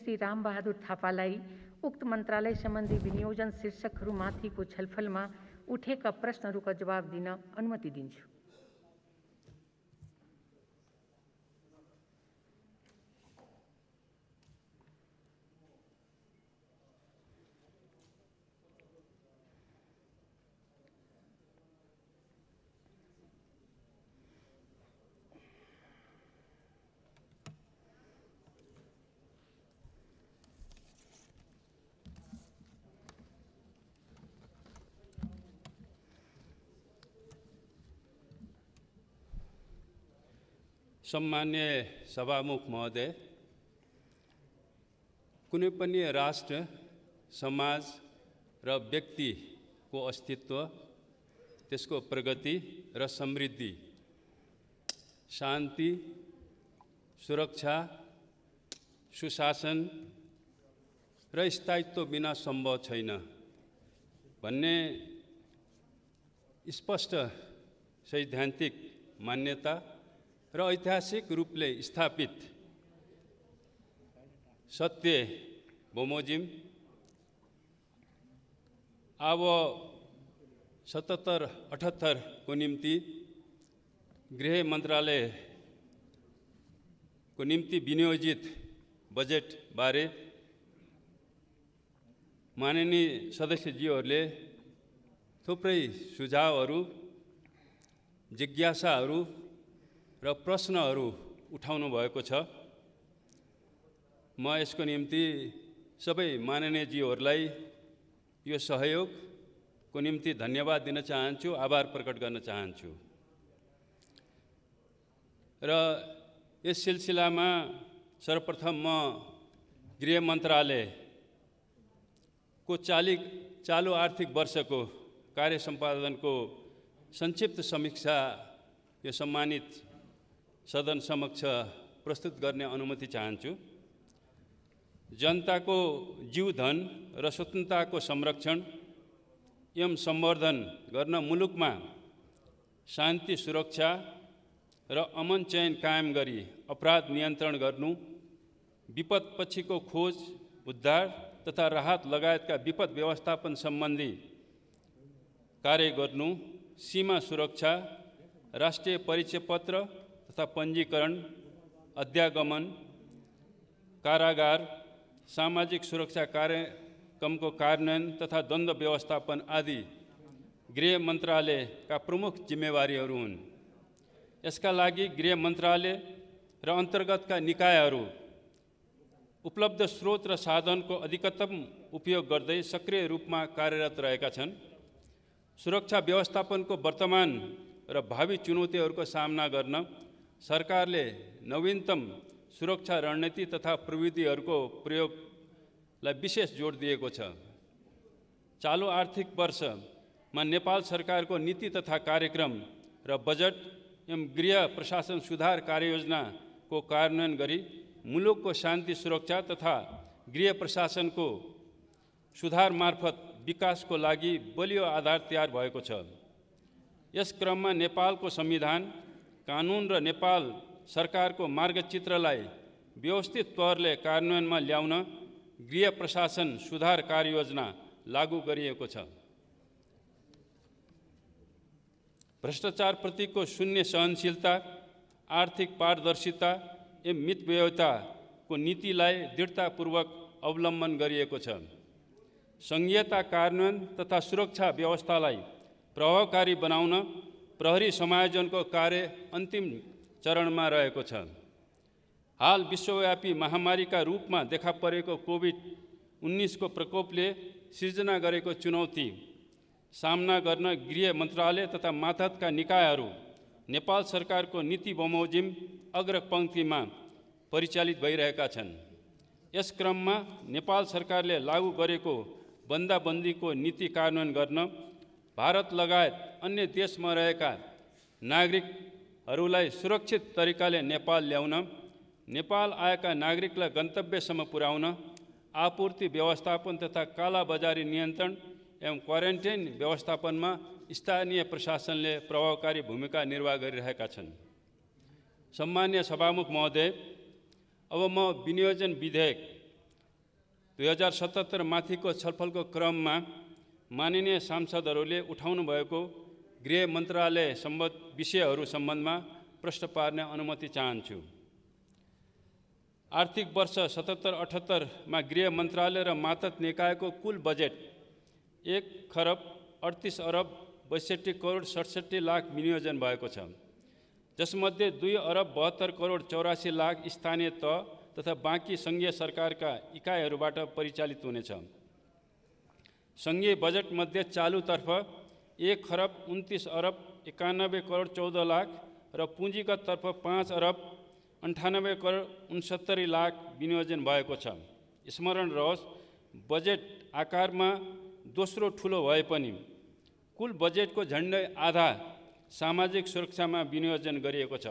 श्री रामबहादुर थापालाई उक्त मन्त्रालय सम्बन्धी विनियोजन शीर्षकहरूमाथिको छलफलमा उठेका प्रश्नहरूका जवाब दिन अनुमति दिन्छु। सम्मान्य सभामुख महोदय, कुनै पनि राष्ट्र, समाज र व्यक्तिको अस्तित्व, त्यसको प्रगति र समृद्धि शान्ति, सुरक्षा, सुशासन र स्थायित्व बिना सम्भव छैन भन्ने स्पष्ट सैद्धान्तिक मान्यता र ऐतिहासिक रूपले स्थापित सत्य बमोजिम अब 77-78 को निम्ति गृह मन्त्रालय को निम्ति विनियोजित बजेट बारे माननीय सदस्यज्यूहरूले थुप्रै सुझावहरू, जिज्ञासाहरू र प्रश्नहरू उठाउनु भएको छ। म यसको निम्ति सबै माननीयज्यूहरूलाई यो सहयोगको निम्ति धन्यवाद दिन चाहन्छु, आभार प्रकट गर्न चाहन्छु। र यस सिलसिलामा सर्वप्रथम म गृह मन्त्रालयको चालू आर्थिक वर्षको कार्य सम्पादनको संक्षिप्त समीक्षा यो सम्मानित सदन समक्ष प्रस्तुत गर्ने अनुमति चाहन्छु। जनताको जीवधन र स्वतन्त्रताको संरक्षण एवं सम्वर्धन गर्न मुलुकमा शान्ति, सुरक्षा र अमन चयन कायम गरी अपराध नियन्त्रण गर्नु, विपदपछिको खोज, उद्धार तथा राहत लगायतका विपद व्यवस्थापन सम्बन्धी कार्य गर्नु, सीमा सुरक्षा, राष्ट्रिय परिचय पत्र तथा पञ्जीकरण, अध्यागमन, कारागार, सामाजिक सुरक्षा कार्यक्रमको कार्यान्वयन तथा द्वन्द्व व्यवस्थापन आदि गृह मन्त्रालयका प्रमुख जिम्मेवारीहरू हुन्। यसका लागि गृह मन्त्रालय र अन्तर्गतका निकायहरू उपलब्ध स्रोत र साधनको अधिकतम उपयोग गर्दै सक्रिय रूपमा कार्यरत रहेका छन्। सुरक्षा व्यवस्थापनको वर्तमान र भावी चुनौतीहरूको सामना गर्न सरकारले नवीनतम सुरक्षा रणनीति तथा प्रविधिहरूको प्रयोगलाई विशेष जोड दिएको छ। चालू आर्थिक वर्षमा नेपाल सरकारको नीति तथा कार्यक्रम र बजेट एवं गृह प्रशासन सुधार कार्ययोजनाको कार्यान्वयन गरी मुलुकको शान्ति, सुरक्षा तथा गृह प्रशासनको सुधार मार्फत विकासको लागि बलियो आधार तयार भएको छ। यस क्रममा नेपालको संविधान, कानुन र नेपाल सरकारको मार्गचित्रलाई व्यवस्थित तवरले कार्यान्वयनमा ल्याउन गृह प्रशासन सुधार कार्ययोजना लागू गरिएको छ। भ्रष्टाचारप्रतिको शून्य सहनशीलता, आर्थिक पारदर्शिता एवं मितव्ययिताको नीतिलाई दृढतापूर्वक अवलम्बन गरिएको छ। संघीयता कार्यान्वयन तथा सुरक्षा व्यवस्थालाई प्रभावकारी बनाउन प्रहरी समायोजनको कार्य अन्तिम चरणमा रहेको छ। हाल विश्वव्यापी महामारीका रूपमा देखा परेको कोभिड-19 को प्रकोपले सिर्जना गरेको चुनौती सामना गर्न गृह मन्त्रालय तथा मातहतका निकायहरू नेपाल सरकारको नीति बमोजिम अग्रपङ्क्तिमा परिचालित भइरहेका छन्। यस क्रममा नेपाल सरकारले लागू गरेको बन्दाबन्दीको नीति कार्यान्वयन गर्न भारत लगायत अन्य देशमा रहेका नागरिकहरूलाई सुरक्षित तरिकाले नेपाल ल्याउन, नेपाल आएका नागरिकलाई गन्तव्यसम्म पुर्याउन, आपूर्ति व्यवस्थापन तथा कालाबजारी नियन्त्रण एवं क्वारेन्टाइन व्यवस्थापनमा स्थानीय प्रशासनले प्रभावकारी भूमिका निर्वाह गरिरहेका छन्। सम्मान्य सभामुख महोदय, अब म विनियोजन विधेयक 2077 माथिको छलफलको क्रममा माननीय सांसदहरूले उठाउनु भएको गृह मन्त्रालय सम्बद्ध विषयहरू सम्बन्धमा प्रश्न पार्ने अनुमति चाहन्छु। आर्थिक वर्ष 77-78 मा गृह मन्त्रालय र मातहत निकायको कुल बजेट 1,38,62,67,00,000 विनियोजन भएको छ, जसमध्ये 2,72,84,00,000 स्थानीय तह तथा बाँकी सङ्घीय सरकारका इकाइहरूबाट परिचालित हुनेछ। सङ्घीय बजेटमध्ये चालुतर्फ 1,29,91,14,00,000 र पुँजीगत तर्फ 5,98,69,69,00,000 विनियोजन भएको छ। स्मरण रहोस्, बजेट आकारमा दोस्रो ठुलो भए पनि कुल बजेटको झन्डै आधा सामाजिक सुरक्षामा विनियोजन गरिएको छ।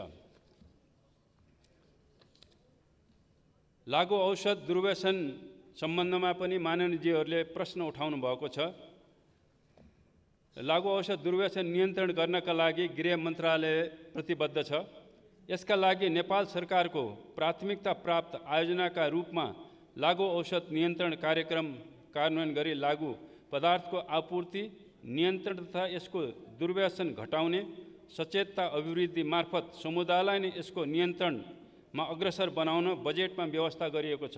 लागु औषध दुर्व्यसन सम्बन्धमा पनि माननीयजीहरूले प्रश्न उठाउनु भएको छ। लागु औषध दुर्व्यसन नियन्त्रण गर्नका लागि गृह मन्त्रालय प्रतिबद्ध छ। यसका लागि नेपाल सरकारको प्राथमिकता प्राप्त आयोजनाका रूपमा लागु औषध नियन्त्रण कार्यक्रम कार्यान्वयन गरी लागु पदार्थको आपूर्ति नियन्त्रण तथा यसको दुर्व्यसन घटाउने सचेतता अभिवृद्धि मार्फत समुदायलाई नै यसको नियन्त्रणमा अग्रसर बनाउन बजेटमा व्यवस्था गरिएको छ।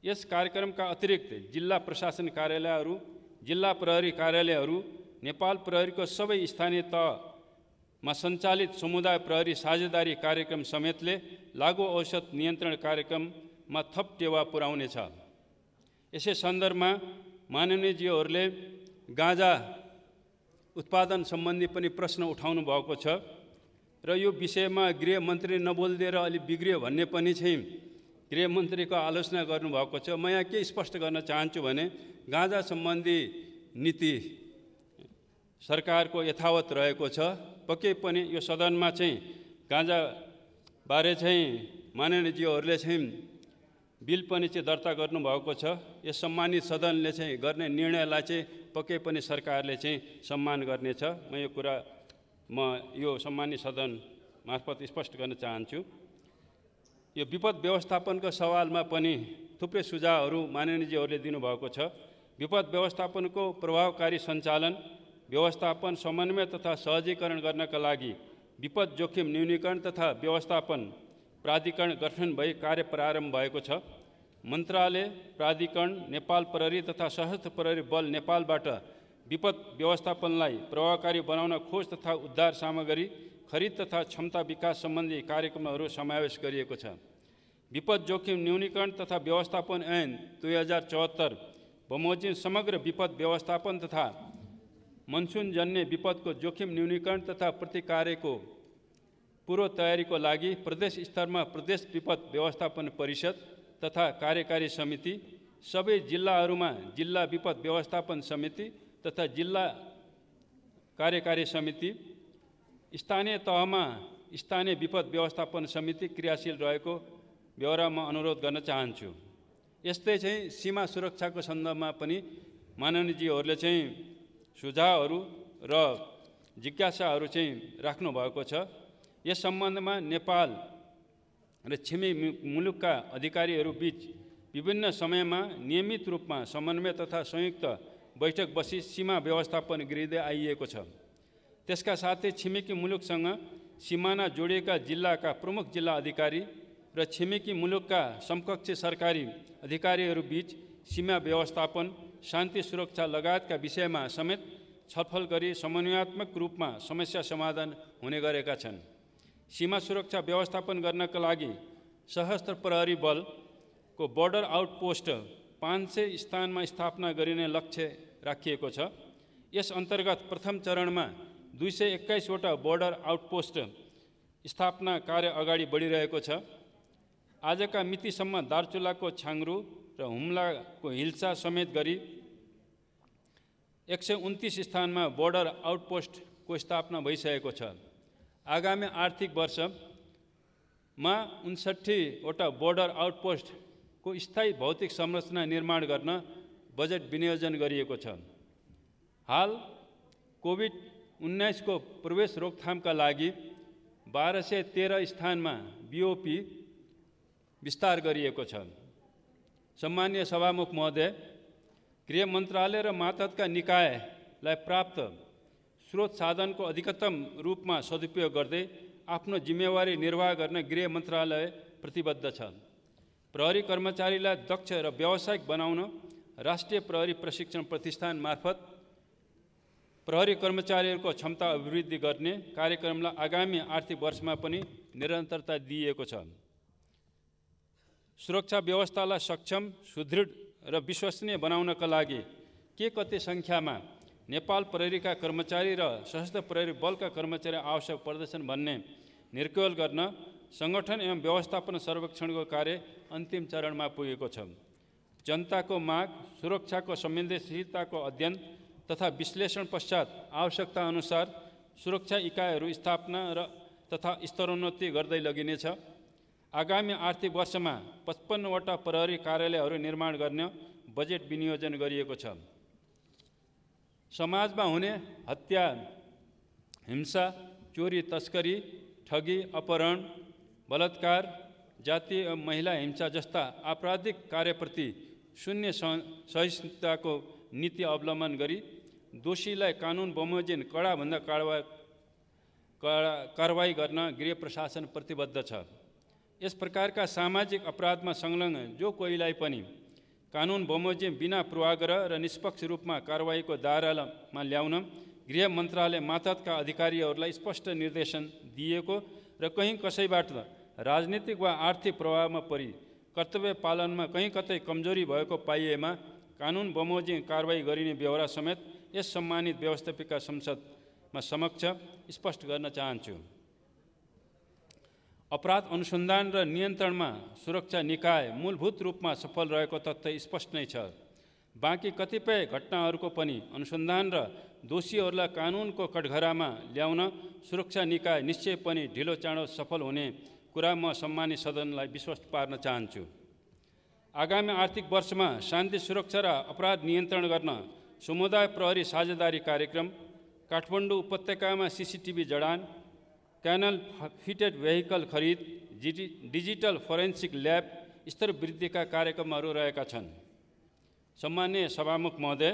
यस कार्यक्रमका अतिरिक्त जिल्ला प्रशासन कार्यालयहरू, जिल्ला प्रहरी कार्यालयहरू, नेपाल प्रहरीको सबै स्थानीय तहमा सञ्चालित समुदाय प्रहरी साझेदारी कार्यक्रम समेतले लागु औषध नियन्त्रण कार्यक्रममा थप टेवा पुर्याउनेछ। यसै सन्दर्भमा माननीयजीहरूले गाँजा उत्पादन सम्बन्धी पनि प्रश्न उठाउनु भएको छ र यो विषयमा गृहमन्त्री नबोलिदिएर अलि बिग्रियो भन्ने पनि चाहिँ गृहमन्त्रीको आलोचना गर्नुभएको छ। म यहाँ के स्पष्ट गर्न चाहन्छु भने गाँजा सम्बन्धी नीति सरकारको यथावत रहेको छ। पक्कै पनि यो सदनमा चाहिँ गाँजाबारे चाहिँ माननीयजीहरूले चाहिँ बिल पनि चाहिँ दर्ता गर्नुभएको छ। यस सम्मानित सदनले चाहिँ गर्ने निर्णयलाई चाहिँ पक्कै पनि सरकारले चाहिँ सम्मान गर्नेछ। म यो सम्मानित सदन मार्फत स्पष्ट गर्न चाहन्छु। यो विपद व्यवस्थापनको सवालमा पनि थुप्रै सुझावहरू माननीयजीहरूले दिनुभएको छ। विपद व्यवस्थापनको प्रभावकारी सञ्चालन, व्यवस्थापन, समन्वय तथा सहजीकरण गर्नका लागि विपद जोखिम न्यूनीकरण तथा व्यवस्थापन प्राधिकरण गठन भई कार्य प्रारम्भ भएको छ। मन्त्रालय, प्राधिकरण, नेपाल प्रहरी तथा सशस्त्र प्रहरी बल नेपालबाट विपद व्यवस्थापनलाई प्रभावकारी बनाउन खोज तथा उद्धार सामग्री खरिद तथा क्षमता विकास सम्बन्धी कार्यक्रमहरू समावेश गरिएको छ। विपद जोखिम न्यूनीकरण तथा व्यवस्थापन ऐन 2074 बमोजिम समग्र विपद व्यवस्थापन तथा मनसुनजन्य विपदको जोखिम न्यूनीकरण तथा प्रतिकारको पूर्व तयारीको लागि प्रदेश स्तरमा प्रदेश विपद व्यवस्थापन परिषद तथा कार्यकारी समिति, सबै जिल्लाहरूमा जिल्ला विपद व्यवस्थापन समिति तथा जिल्ला कार्यकारी समिति, स्थानीय तहमा स्थानीय विपद व्यवस्थापन समिति क्रियाशील रहेको ब्यौरा म अनुरोध गर्न चाहन्छु। यस्तै चाहिँ सीमा सुरक्षाको सन्दर्भमा पनि माननीयजीहरूले चाहिँ सुझावहरू र जिज्ञासाहरू चाहिँ राख्नु भएको छ। यस सम्बन्धमा नेपाल र छिमेकी मुलुकका अधिकारीहरू बीच विभिन्न समयमा नियमित रूपमा समन्वय तथा संयुक्त बैठक बसी सीमा व्यवस्थापन गरिँदै आइएको छ। त्यसका साथै छिमेकी मुलुकसँग सिमाना जोडिएका जिल्लाका प्रमुख जिल्ला अधिकारी र छिमेकी मुलुकका समकक्ष सरकारी अधिकारीहरू बीच सीमा व्यवस्थापन, शान्ति सुरक्षा लगायतका विषयमा समेत छलफल गरी समन्वयात्मक रूपमा समस्या समाधान हुने गरेका छन्। सीमा सुरक्षा व्यवस्थापन गर्नका लागि सशस्त्र प्रहरी बलको बोर्डर आउटपोस्ट 500 स्थानमा स्थापना गरिने लक्ष्य राखिएको छ। यस अन्तर्गत प्रथम चरणमा 221 वटा बोर्डर आउटपोस्ट स्थापना कार्य अगाडि बढिरहेको छ। आजका मितिसम्म दार्चुलाको छाङ्रू र हुम्लाको हिल्सा समेत गरी 129 स्थानमा बोर्डर आउटपोस्टको स्थापना भइसकेको छ। आगामी आर्थिक वर्षमा 59 वटा बोर्डर आउटपोस्टको स्थायी भौतिक संरचना निर्माण गर्न बजेट विनियोजन गरिएको छ। हाल कोभिड-19 को प्रवेश रोकथामका लागि 1213 स्थानमा BOP विस्तार गरिएको छ। सम्मानीय सभामुख महोदय, गृह मन्त्रालय र मातहतका निकायलाई प्राप्त स्रोत साधनको अधिकतम रूपमा सदुपयोग गर्दै आफ्नो जिम्मेवारी निर्वाह गर्न गृह मन्त्रालय प्रतिबद्ध छ। प्रहरी कर्मचारीलाई दक्ष र व्यावसायिक बनाउन राष्ट्रिय प्रहरी प्रशिक्षण प्रतिष्ठान मार्फत प्रहरी कर्मचारीहरूको क्षमता अभिवृद्धि गर्ने कार्यक्रमलाई आगामी आर्थिक वर्षमा पनि निरन्तरता दिइएको छ। सुरक्षा व्यवस्थालाई सक्षम, सुदृढ र विश्वसनीय बनाउनका लागि के कति सङ्ख्यामा नेपाल प्रहरीका कर्मचारी र सशस्त्र प्रहरी बलका कर्मचारी आवश्यक पर्दछन् भन्ने निर्क्युल गर्न सङ्गठन एवं व्यवस्थापन सर्वेक्षणको कार्य अन्तिम चरणमा पुगेको छ। जनताको माग, सुरक्षाको संवेदनशीलताको अध्ययन तथा विश्लेषण पश्चात आवश्यकता अनुसार सुरक्षा इकाइहरू स्थापना तथा स्तरोन्नति गर्दै लगिनेछ। आगामी आर्थिक वर्षमा 55वटा प्रहरी कार्यालयहरू निर्माण गर्ने बजेट विनियोजन गरिएको छ। समाजमा हुने हत्या, हिंसा, चोरी, तस्करी, ठगी, अपहरण, बलात्कार, जाति एवं महिला हिंसा जस्ता आपराधिक कार्यप्रति शून्य सहिष्णुताको नीति अवलम्बन गरी दोषीलाई कानुन बमोजिम कडाभन्दा कारवाही गर्न गृह प्रशासन प्रतिबद्ध छ। यस प्रकारका सामाजिक अपराधमा संलग्न जो कोहीलाई पनि कानुन बमोजिम बिना पूर्वाग्रह र निष्पक्ष रूपमा कारवाहीको दायरामा ल्याउन गृह मन्त्रालय मातहतका अधिकारीहरूलाई स्पष्ट निर्देशन दिएको र कहीँ कसैबाट राजनीतिक वा आर्थिक प्रभावमा परि कर्तव्य पालनमा कहीँ कतै कमजोरी भएको पाइएमा कानुन बमोजिम कारवाही गरिने बेहोरा समेत यस सम्मानित व्यवस्थापिका संसदमा समक्ष स्पष्ट गर्न चाहन्छु। अपराध अनुसन्धान र नियन्त्रणमा सुरक्षा निकाय मूलभूत रूपमा सफल रहेको तथ्य स्पष्ट नै छ। बाँकी कतिपय घटनाहरूको पनि अनुसन्धान र दोषीहरूलाई कानुनको कठघरामा ल्याउन सुरक्षा निकाय निश्चय पनि ढिलो चाँडो सफल हुने कुरा म सम्मानित सदनलाई विश्वास पार्न चाहन्छु। आगामी आर्थिक वर्षमा शान्ति सुरक्षा र अपराध नियन्त्रण गर्न समुदाय प्रहरी साझेदारी कार्यक्रम, काठमाडौँ उपत्यकामा CCTV जडान, क्यानल फिटेड भेहिकल खरिद, डिजिटल फोरेन्सिक ल्याब स्तर वृद्धिका कार्यक्रमहरू रहेका छन्। सम्मानीय सभामुख महोदय,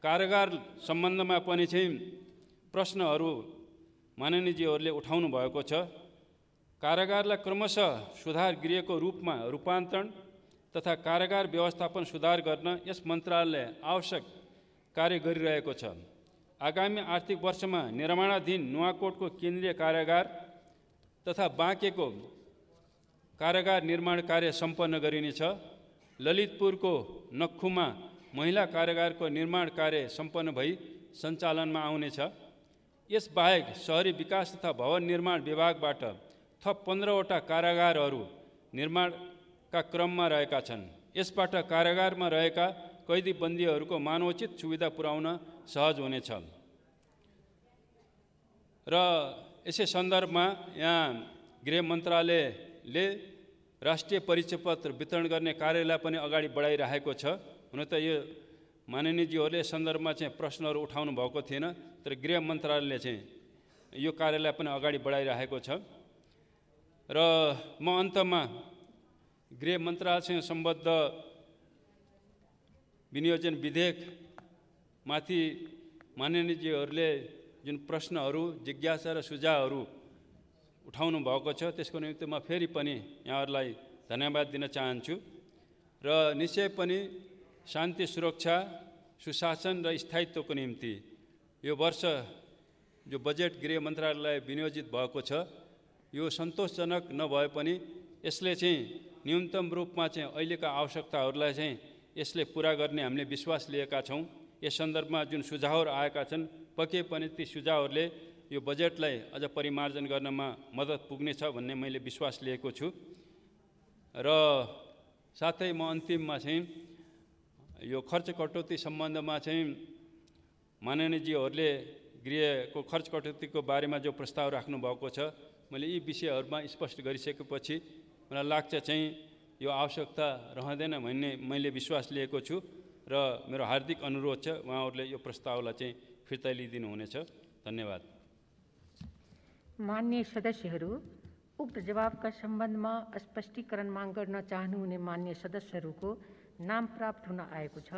कारागार सम्बन्धमा पनि चाहिँ प्रश्नहरू माननीयजीहरूले उठाउनु भएको छ। कारागारलाई क्रमशः सुधार गृहको रूपमा रूपान्तरण तथा कारागार व्यवस्थापन सुधार गर्न यस मन्त्रालयले आवश्यक कार्य गरिरहेको छ। आगामी आर्थिक वर्षमा निर्माणाधीन नुवाकोटको केन्द्रीय कारागार तथा बाँकेको कारागार निर्माण कार्य सम्पन्न गरिनेछ। ललितपुरको नक्खुमा महिला कारागारको निर्माण कार्य सम्पन्न भई सञ्चालनमा आउनेछ। यसबाहेक शहरी विकास तथा भवन निर्माण विभागबाट थप 15वटा कारागारहरू निर्माणका क्रममा रहेका छन्। यसबाट कारागारमा रहेका कैदी बन्दीहरूको मानवोचित सुविधा पुर्याउन सहज हुनेछ। र यसै सन्दर्भमा यहाँ गृह मन्त्रालयले राष्ट्रिय परिचय पत्र वितरण गर्ने कार्यलाई पनि अगाडि बढाइरहेको छ। हुन त यो माननीयजीहरूले यस सन्दर्भमा चाहिँ प्रश्नहरू उठाउनु भएको थिएन, तर गृह मन्त्रालयले चाहिँ यो कार्यलाई पनि अगाडि बढाइरहेको छ। र म अन्तमा गृह मन्त्रालयसँग सम्बद्ध विनियोजन विधेयकमाथि माननीयजीहरूले जुन प्रश्नहरू, जिज्ञासा र सुझावहरू उठाउनु भएको छ त्यसको निम्ति म फेरि पनि यहाँहरूलाई धन्यवाद दिन चाहन्छु। र निश्चय पनि शान्ति सुरक्षा, सुशासन र स्थायित्वको निम्ति यो वर्ष जो बजेट गृह मन्त्रालयलाई विनियोजित भएको छ यो सन्तोषजनक नभए पनि यसले चाहिँ न्यूनतम रूपमा चाहिँ अहिलेका आवश्यकताहरूलाई चाहिँ यसले पुरा गर्ने हामीले विश्वास लिएका छौँ। यस सन्दर्भमा जुन सुझावहरू आएका छन् पक्कै पनि ती सुझावहरूले यो बजेटलाई अझ परिमार्जन गर्नमा मद्दत पुग्नेछ भन्ने मैले विश्वास लिएको छु। र साथै म अन्तिममा चाहिँ यो खर्च कटौती सम्बन्धमा चाहिँ माननीयजीहरूले गृहको खर्च कटौतीको बारेमा जो प्रस्ताव राख्नु भएको छ मैले यी विषयहरूमा स्पष्ट गरिसकेपछि मलाई लाग्छ चाहिँ यो आवश्यकता रहँदैन भन्ने मैले विश्वास लिएको छु र मेरो हार्दिक अनुरोध छ उहाँहरूले यो प्रस्तावलाई चाहिँ फिर्ता लिइदिनु हुनेछ। धन्यवाद। मान्य सदस्यहरू, उक्त जवाबका सम्बन्धमा स्पष्टीकरण माग गर्न चाहनुहुने मान्य सदस्यहरूको नाम प्राप्त हुन आएको छ।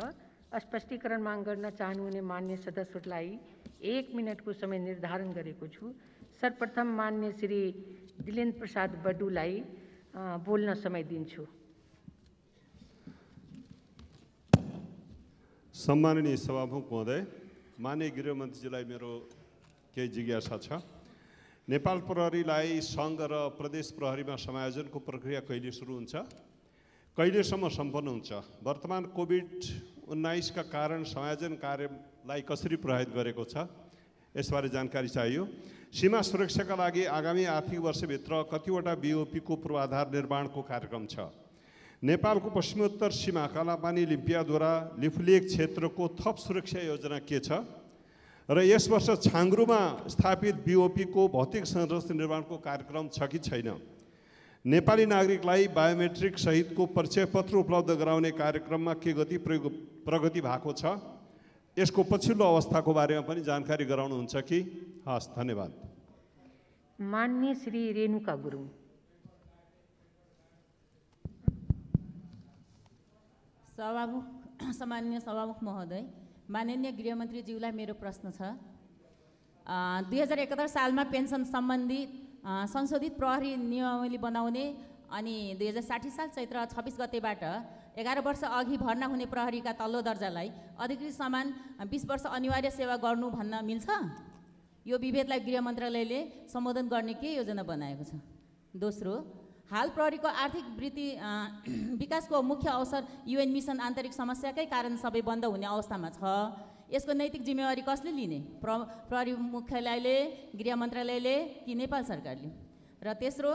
स्पष्टीकरण माग गर्न चाहनुहुने मान्य सदस्यहरूलाई 1 मिनटको समय निर्धारण गरेको छु। सर्वप्रथम मान्य श्री दिलेन्द्र प्रसाद बडुलाई बोल्न समय दिन्छु। सम्माननीय सभामुख महोदय, माननीय गृहमन्त्रीजीलाई मेरो केही जिज्ञासा छ। नेपाल प्रहरीलाई सङ्घ र प्रदेश प्रहरीमा समायोजनको प्रक्रिया कहिले सुरु हुन्छ, कहिलेसम्म सम्पन्न हुन्छ? वर्तमान कोभिड-19 का कारण समायोजन कार्यलाई कसरी प्रभावित गरेको छ, यसबारे जानकारी चाहियो। सीमा सुरक्षाका लागि आगामी आर्थिक वर्षभित्र कतिवटा BOP को पूर्वाधार निर्माणको कार्यक्रम छ? नेपालको पश्चिमोत्तर सीमा कालापानी लिम्पियाद्वारा लिफुलेक क्षेत्रको थप सुरक्षा योजना के छ र यस वर्ष छाङ्ग्रुमा स्थापित BOP को भौतिक संरचना निर्माणको कार्यक्रम छ कि छैन? नेपाली नागरिकलाई बायोमेट्रिक सहितको परिचय पत्र उपलब्ध गराउने कार्यक्रममा के गति प्रगति भएको छ? यसको पछिल्लो अवस्थाको बारेमा पनि जानकारी गराउनुहुन्छ कि? हस्, धन्यवाद। मान्य श्री रेणुका गुरुङ। सम्माननीय सभामुख महोदय, माननीय गृहमन्त्रीज्यूलाई मेरो प्रश्न छ। 2071 सालमा पेन्सन सम्बन्धी संशोधित प्रहरी नियमावली बनाउने अनि 2060 साल चैत्र 26 गतेबाट 11 वर्ष अघि भर्ना हुने प्रहरीका तल्लो दर्जालाई अधिकृत समान 20 वर्ष अनिवार्य सेवा गर्नु भन्न मिल्छ? यो विभेदलाई गृह मन्त्रालयले सम्बोधन गर्ने के योजना बनाएको छ? दोस्रो, हाल प्रहरीको आर्थिक वृद्धि विकासको मुख्य अवसर UN मिसन आन्तरिक समस्याकै कारण सबै बन्द हुने अवस्थामा छ। यसको नैतिक जिम्मेवारी कसले लिने? प्रहरी मुख्यालयले, गृह मन्त्रालयले कि नेपाल सरकारले? र तेस्रो,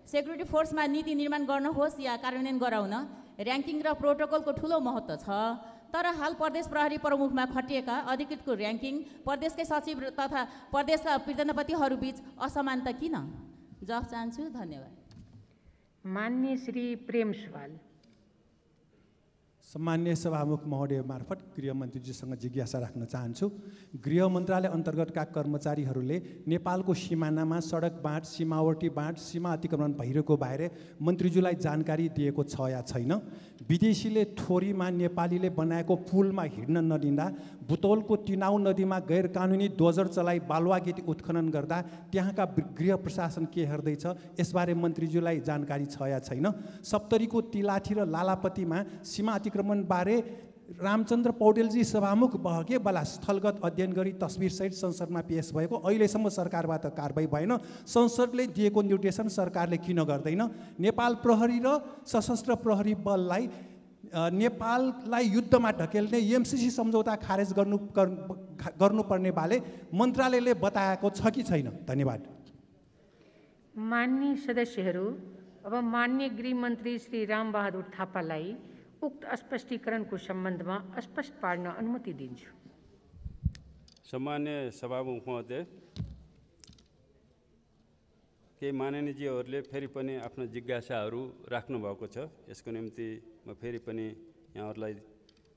सेक्युरिटी फोर्समा नीति निर्माण गर्न होस् या कार्यान्वयन गराउन र्याङ्किङ र प्रोटोकलको ठुलो महत्त्व छ। तर हाल प्रदेश प्रहरी प्रमुखमा खटिएका अधिकृतको र्याङ्किङ प्रदेशकै सचिव तथा प्रदेशका प्रधानपतिहरूबीच असमानता किन? जवाफ चाहन्छु। धन्यवाद। मान्य श्री प्रेम सुवाल। सम्मान्य सभामुख महोदय मार्फत गृहमन्त्रीजीसँग जिज्ञासा राख्न चाहन्छु। गृह मन्त्रालय अन्तर्गतका कर्मचारीहरूले नेपालको सिमानामा सडक बाँड, सीमावर्ती बाँड, सीमा अतिक्रमण भइरहेको बारे मन्त्रीज्यूलाई जानकारी दिएको छ या छैन? विदेशीले थोरीमा नेपालीले बनाएको पुलमा हिँड्न नदिँदा, बुतौलको तिनाउ नदीमा गैर कानुनी डोजर चलाई बालुवा गिटी उत्खनन गर्दा त्यहाँका गृह प्रशासन के हेर्दैछ, यसबारे मन्त्रीज्यूलाई जानकारी छ या छैन? सप्तरीको तिलाठी र लालापतिमा सीमा अतिक्रमण बारे रामचन्द्र पौडेलजी सभामुख भएकै बेला स्थलगत अध्ययन गरी तस्बिरसहित संसदमा पेश भएको, अहिलेसम्म सरकारबाट कारबाही भएन। संसदले दिएको निर्देशन सरकारले किन गर्दैन? नेपाल प्रहरी र सशस्त्र प्रहरी बललाई नेपाललाई युद्धमा ढकेल्ने MCC सम्झौता खारेज गर्नुपर्ने बारे मन्त्रालयले बताएको छ कि छैन? धन्यवाद। मान्य सदस्यहरू, अब मान्य गृहमन्त्री श्री रामबहादुर थापालाई उक्त स्पष्टीकरणको सम्बन्धमा स्पष्ट पार्न अनुमति दिन्छु। सम्मान्य सभामुख महोदय, केही माननीयजीहरूले फेरि पनि आफ्नो जिज्ञासाहरू राख्नु भएको छ। यसको निम्ति म फेरि पनि यहाँहरूलाई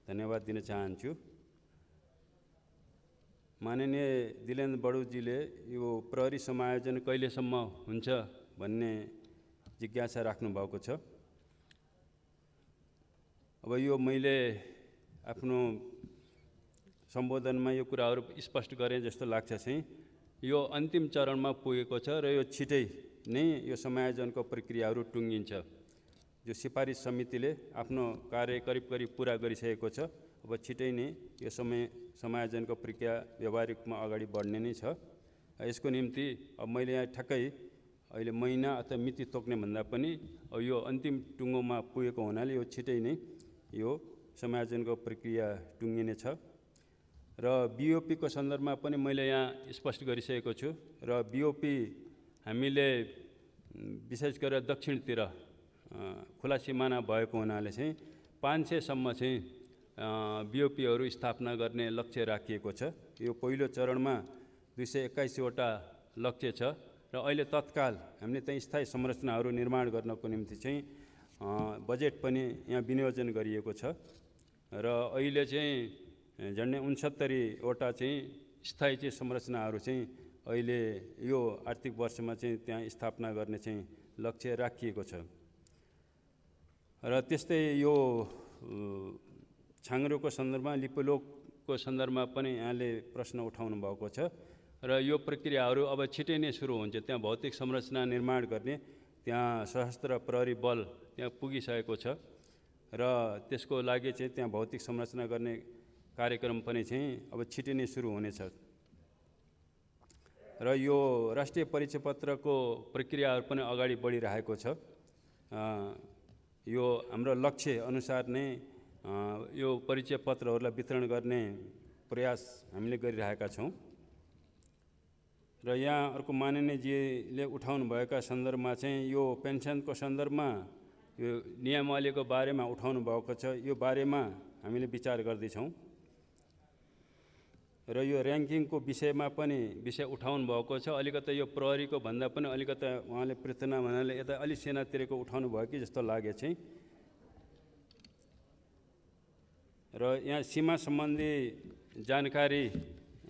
धन्यवाद दिन चाहन्छु। माननीय दिलेन्द्र बडुजीले यो प्रहरी समायोजन कहिलेसम्म हुन्छ भन्ने जिज्ञासा राख्नु भएको छ। अब यो मैले आफ्नो सम्बोधनमा यो कुराहरू स्पष्ट गरेँ जस्तो लाग्छ चाहिँ यो अन्तिम चरणमा पुगेको छ र यो छिटै नै यो समायोजनको प्रक्रियाहरू टुङ्गिन्छ। जो सिफारिस समितिले आफ्नो कार्य करिब पुरा गरिसकेको छ। अब छिटै नै यो समायोजनको प्रक्रिया व्यावहारिक रूपमा अगाडि बढ्ने नै छ। यसको निम्ति अब मैले यहाँ ठ्याक्कै अहिले महिना अथवा मिति तोक्ने भन्दा पनि यो अन्तिम टुङ्गोमा पुगेको हुनाले यो छिटै नै यो समायोजनको प्रक्रिया टुङ्गिने छ। र BOP को सन्दर्भमा पनि मैले यहाँ स्पष्ट गरिसकेको छु। र BOP हामीले विशेष गरेर दक्षिणतिर खुला सिमाना भएको हुनाले चाहिँ 500 सम्म चाहिँ BOPहरू स्थापना गर्ने लक्ष्य राखिएको छ। यो पहिलो चरणमा 221 वटा लक्ष्य छ र अहिले तत्काल हामीले त्यही स्थायी संरचनाहरू निर्माण गर्नको निम्ति चाहिँ बजेट पनि यहाँ विनियोजन गरिएको छ र अहिले चाहिँ झन्डै 69 वटा चाहिँ स्थायी चाहिँ संरचनाहरू चाहिँ अहिले यो आर्थिक वर्षमा चाहिँ त्यहाँ स्थापना गर्ने चाहिँ लक्ष्य राखिएको छ। र त्यस्तै यो छाङ्रोको सन्दर्भमा लिपुलोकको सन्दर्भमा पनि यहाँले प्रश्न उठाउनु भएको छ र यो प्रक्रियाहरू अब छिटै नै सुरु हुन्छ। त्यहाँ भौतिक संरचना निर्माण गर्ने त्यहाँ सशस्त्र प्रहरी बल त्यहाँ पुगिसकेको छ र त्यसको लागि चाहिँ त्यहाँ भौतिक संरचना गर्ने कार्यक्रम पनि चाहिँ अब छिटै नै सुरु हुनेछ र यो राष्ट्रिय परिचय पत्रको प्रक्रियाहरू पनि अगाडि बढिरहेको छ। यो हाम्रो लक्ष्य अनुसार नै यो परिचय पत्रहरूलाई वितरण गर्ने प्रयास हामीले गरिरहेका छौँ र यहाँ अर्को माननीयजीले उठाउनु भएका सन्दर्भमा चाहिँ यो पेन्सनको सन्दर्भमा यो नियमावलीको बारेमा उठाउनु भएको छ। यो बारेमा हामीले विचार गर्दैछौँ र यो र्याङ्किङको विषयमा पनि विषय उठाउनु भएको छ। अलिकति यो प्रहरीको भन्दा पनि अलिकति उहाँले पृथ्वीना भन्नाले यता अलि सेनातिरको उठाउनु भयो कि जस्तो लागे चाहिँ। र यहाँ सीमा सम्बन्धी जानकारी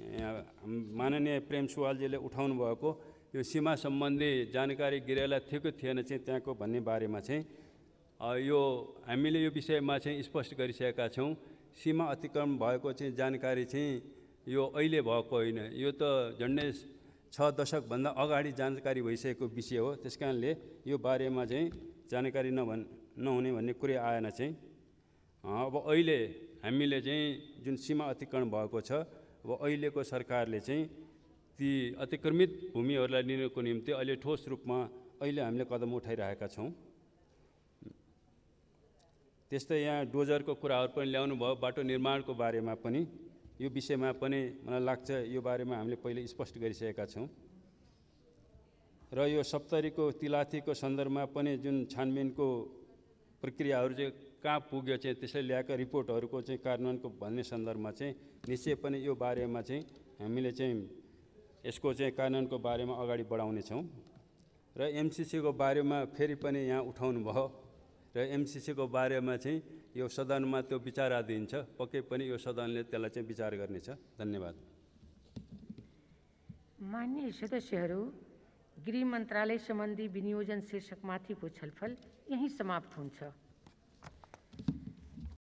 माननीय प्रेम सुवालजीले उठाउनु भएको यो सीमा सम्बन्धी जानकारी गिराएला थियो कि थिएन चाहिँ त्यहाँको भन्ने बारेमा चाहिँ यो हामीले यो विषयमा चाहिँ स्पष्ट गरिसकेका छौँ। सीमा अतिक्रमण भएको चाहिँ जानकारी चाहिँ यो अहिले भएको होइन, यो त झन्डै 6 दशकभन्दा अगाडि जानकारी भइसकेको विषय हो। त्यसकारणले यो बारेमा चाहिँ जानकारी नहुने भन्ने कुरै आएन चाहिँ। अब अहिले हामीले चाहिँ जुन सीमा अतिक्रमण भएको छ, अब अहिलेको सरकारले चाहिँ ती अतिक्रमित भूमिहरूलाई लिनको निम्ति अहिले ठोस रूपमा अहिले हामीले कदम उठाइरहेका छौँ। त्यस्तै यहाँ डोजरको कुराहरू पनि ल्याउनु भयो, बाटो निर्माणको बारेमा पनि यो विषयमा पनि मलाई लाग्छ यो बारेमा हामीले पहिले स्पष्ट गरिसकेका छौँ। र यो सप्तरीको तिलाथीको सन्दर्भमा पनि जुन छानबिनको प्रक्रियाहरू चाहिँ कहाँ पुग्यो चाहिँ त्यसले ल्याएका रिपोर्टहरूको चाहिँ कार्यान्वयनको भन्ने सन्दर्भमा चाहिँ निश्चय पनि यो बारेमा चाहिँ हामीले चाहिँ यसको चाहिँ कार्यान्वयनको बारेमा अगाडि बढाउनेछौँ। र एमसिसीको बारेमा फेरि पनि यहाँ उठाउनु भयो र एमसिसीको बारेमा चाहिँ यो सदनमा त्यो विचाराधीन छ, पक्कै पनि यो सदनले त्यसलाई चाहिँ विचार गर्नेछ। धन्यवाद। माननीय सदस्यहरू, गृह मन्त्रालय सम्बन्धी विनियोजन शीर्षकमाथिको छलफल यहीँ समाप्त हुन्छ।